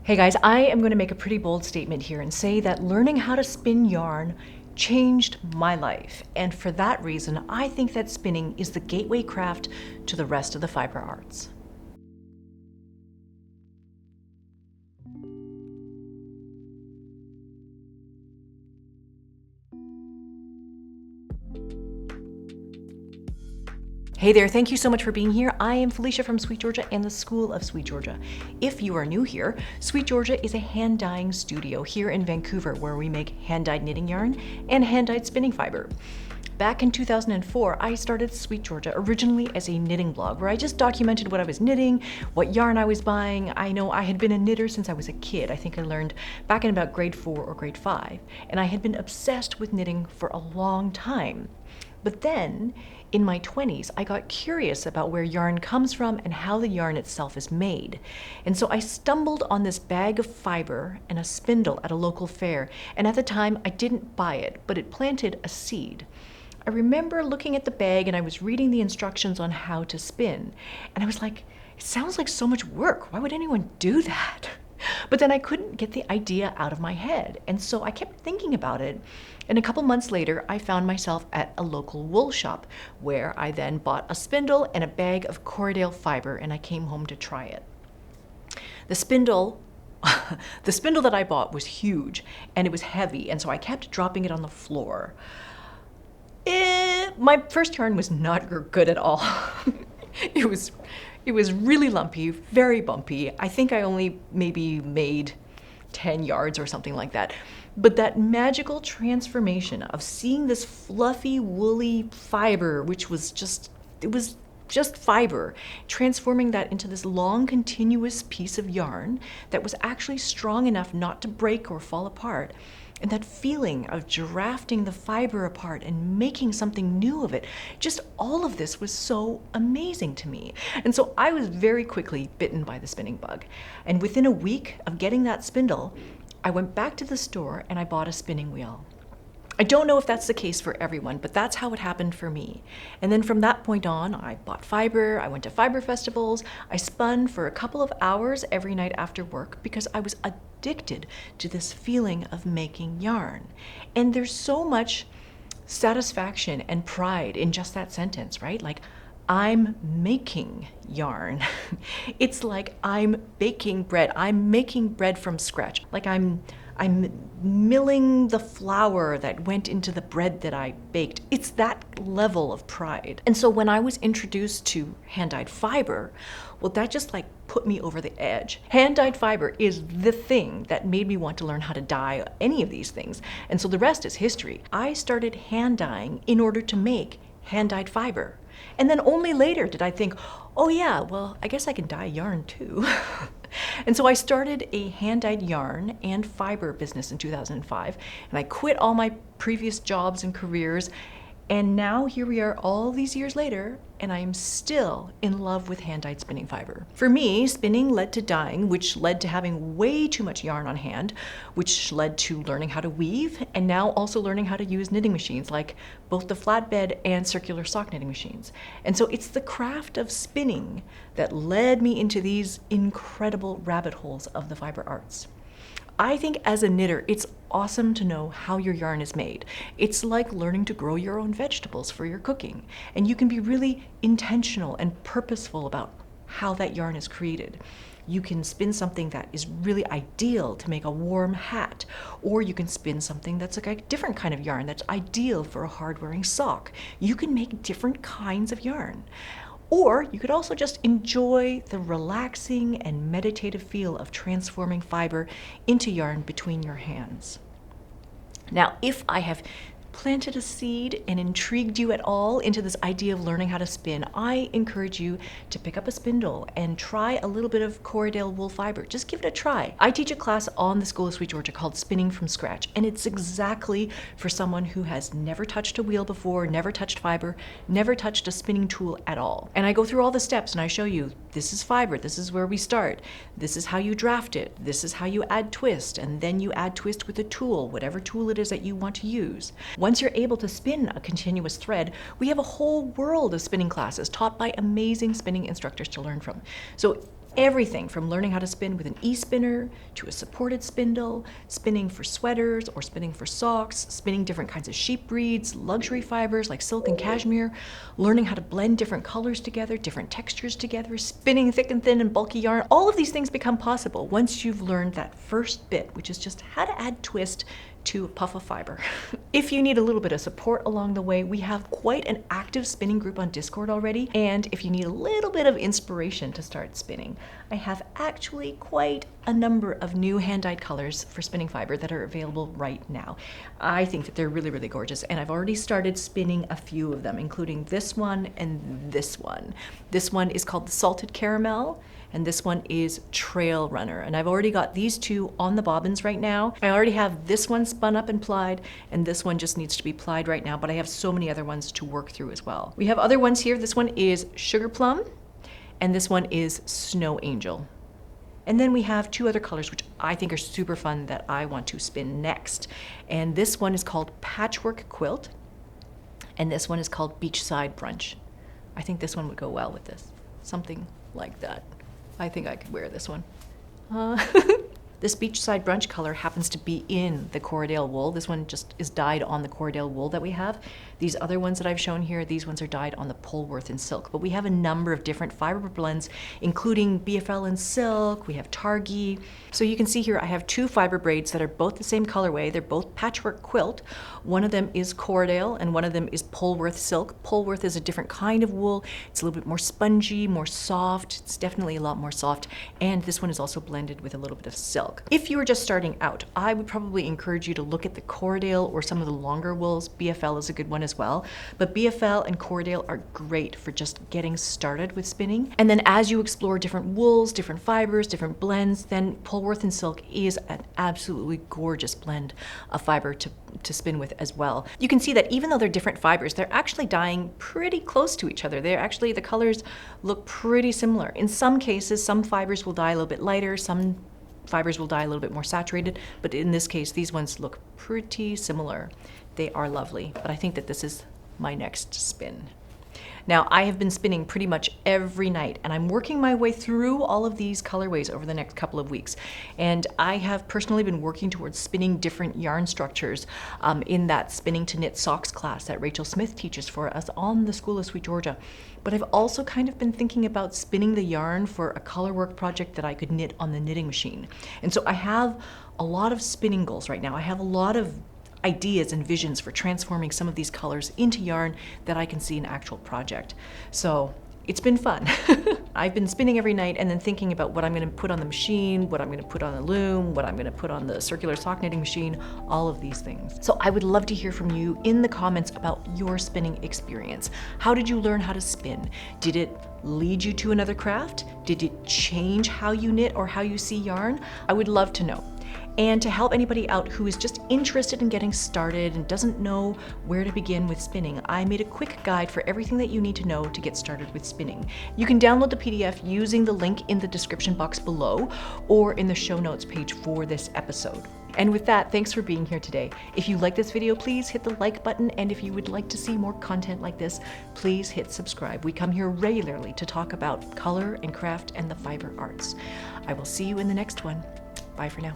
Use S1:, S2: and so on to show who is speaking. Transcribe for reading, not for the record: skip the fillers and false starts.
S1: Hey guys, I am going to make a pretty bold statement here and say that learning how to spin yarn changed my life. And for that reason, I think that spinning is the gateway craft to the rest of the fiber arts. Hey there, thank you so much for being here. I am Felicia from SweetGeorgia and the School of SweetGeorgia. If you are new here, SweetGeorgia is a hand dyeing studio here in Vancouver where we make hand-dyed knitting yarn and hand-dyed spinning fiber. Back in 2004, I started SweetGeorgia originally as a knitting blog where I just documented what I was knitting, what yarn I was buying. I know I had been a knitter since I was a kid. I think I learned back in about grade 4 or grade 5, and I had been obsessed with knitting for a long time. But then, in my 20s, I got curious about where yarn comes from and how the yarn itself is made. And so I stumbled on this bag of fiber and a spindle at a local fair, and at the time I didn't buy it, but it planted a seed. I remember looking at the bag and I was reading the instructions on how to spin, and I was like, it sounds like so much work. Why would anyone do that? But then I couldn't get the idea out of my head, and so I kept thinking about it. And a couple months later, I found myself at a local wool shop where I then bought a spindle and a bag of Corriedale fiber, and I came home to try it. The spindle that I bought was huge and it was heavy, and so I kept dropping it on the floor. My first yarn was not good at all. It was really lumpy, very bumpy. I think I only maybe made 10 yards or something like that. But that magical transformation of seeing this fluffy, woolly fiber, which was just fiber, transforming that into this long, continuous piece of yarn that was actually strong enough not to break or fall apart. And that feeling of drafting the fiber apart and making something new of it, just all of this was so amazing to me. And so I was very quickly bitten by the spinning bug. And within a week of getting that spindle, I went back to the store and I bought a spinning wheel. I don't know if that's the case for everyone, but that's how it happened for me. And then from that point on, I bought fiber, I went to fiber festivals, I spun for a couple of hours every night after work because I was addicted to this feeling of making yarn. And there's so much satisfaction and pride in just that sentence, right? Like, I'm making yarn. It's like I'm baking bread. I'm making bread from scratch. Like I'm milling the flour that went into the bread that I baked. It's that level of pride. And so when I was introduced to hand-dyed fiber, well, that just like put me over the edge. Hand-dyed fiber is the thing that made me want to learn how to dye any of these things. And so the rest is history. I started hand dyeing in order to make hand-dyed fiber. And then only later did I think, oh yeah, well, I guess I can dye yarn too. And so I started a hand-dyed yarn and fiber business in 2005, and I quit all my previous jobs and careers, and now here we are all these years later, and I am still in love with hand-dyed spinning fiber. For me, spinning led to dyeing, which led to having way too much yarn on hand, which led to learning how to weave, and now also learning how to use knitting machines, like both the flatbed and circular sock knitting machines. And so it's the craft of spinning that led me into these incredible rabbit holes of the fiber arts. I think as a knitter, it's awesome to know how your yarn is made. It's like learning to grow your own vegetables for your cooking. And you can be really intentional and purposeful about how that yarn is created. You can spin something that is really ideal to make a warm hat, or you can spin something that's like a different kind of yarn that's ideal for a hard-wearing sock. You can make different kinds of yarn. Or you could also just enjoy the relaxing and meditative feel of transforming fiber into yarn between your hands. Now, if I have planted a seed and intrigued you at all into this idea of learning how to spin, I encourage you to pick up a spindle and try a little bit of Corriedale wool fiber. Just give it a try. I teach a class on the School of SweetGeorgia called Spinning from Scratch, and it's exactly for someone who has never touched a wheel before, never touched fiber, never touched a spinning tool at all. And I go through all the steps and I show you, this is fiber, this is where we start, this is how you draft it, this is how you add twist, and then you add twist with a tool, whatever tool it is that you want to use. Once you're able to spin a continuous thread, we have a whole world of spinning classes taught by amazing spinning instructors to learn from. So everything from learning how to spin with an e-spinner to a supported spindle, spinning for sweaters or spinning for socks, spinning different kinds of sheep breeds, luxury fibers like silk and cashmere, learning how to blend different colors together, different textures together, spinning thick and thin and bulky yarn. All of these things become possible once you've learned that first bit, which is just how to add twist to a puff of fiber. If you need a little bit of support along the way, we have quite an active spinning group on Discord already. And if you need a little bit of inspiration to start spinning, I have actually quite a number of new hand-dyed colors for spinning fiber that are available right now. I think that they're really, really gorgeous. And I've already started spinning a few of them, including this one and this one. This one is called the Salted Caramel, and this one is Trail Runner. And I've already got these two on the bobbins right now. I already have this one spun up and plied, and this one just needs to be plied right now, but I have so many other ones to work through as well. We have other ones here. This one is Sugar Plum, and this one is Snow Angel. And then we have two other colors which I think are super fun that I want to spin next. And this one is called Patchwork Quilt, and this one is called Beachside Brunch. I think this one would go well with this. Something like that. I think I could wear this one. This Beachside Brunch color happens to be in the Corriedale wool. This one just is dyed on the Corriedale wool that we have. These other ones that I've shown here, these ones are dyed on the Polworth and silk. But we have a number of different fiber blends, including BFL and silk. We have Targhee. So you can see here I have two fiber braids that are both the same colorway. They're both patchwork quilt. One of them is Corriedale and one of them is Polworth silk. Polworth is a different kind of wool. It's a little bit more spongy, more soft. It's definitely a lot more soft. And this one is also blended with a little bit of silk. If you were just starting out, I would probably encourage you to look at the Corriedale or some of the longer wools. BFL is a good one as well, but BFL and Corriedale are great for just getting started with spinning. And then as you explore different wools, different fibers, different blends, then Polworth and silk is an absolutely gorgeous blend of fiber to spin with as well. You can see that even though they're different fibers, they're actually dyeing pretty close to each other. They're actually, the colors look pretty similar. In some cases, some fibers will dye a little bit lighter, some fibers will dye a little bit more saturated, but in this case, these ones look pretty similar. They are lovely, but I think that this is my next spin. Now, I have been spinning pretty much every night, and I'm working my way through all of these colorways over the next couple of weeks. And I have personally been working towards spinning different yarn structures in that Spinning to Knit Socks class that Rachel Smith teaches for us on the School of SweetGeorgia. But I've also kind of been thinking about spinning the yarn for a colorwork project that I could knit on the knitting machine. And so I have a lot of spinning goals right now. I have a lot of ideas and visions for transforming some of these colors into yarn that I can see an actual project. So it's been fun. I've been spinning every night and then thinking about what I'm going to put on the machine, what I'm going to put on the loom, what I'm going to put on the circular sock knitting machine, all of these things. So I would love to hear from you in the comments about your spinning experience. How did you learn how to spin? Did it lead you to another craft? Did it change how you knit or how you see yarn? I would love to know. And to help anybody out who is just interested in getting started and doesn't know where to begin with spinning, I made a quick guide for everything that you need to know to get started with spinning. You can download the PDF using the link in the description box below or in the show notes page for this episode. And with that, thanks for being here today. If you like this video, please hit the like button. And if you would like to see more content like this, please hit subscribe. We come here regularly to talk about color and craft and the fiber arts. I will see you in the next one. Bye for now.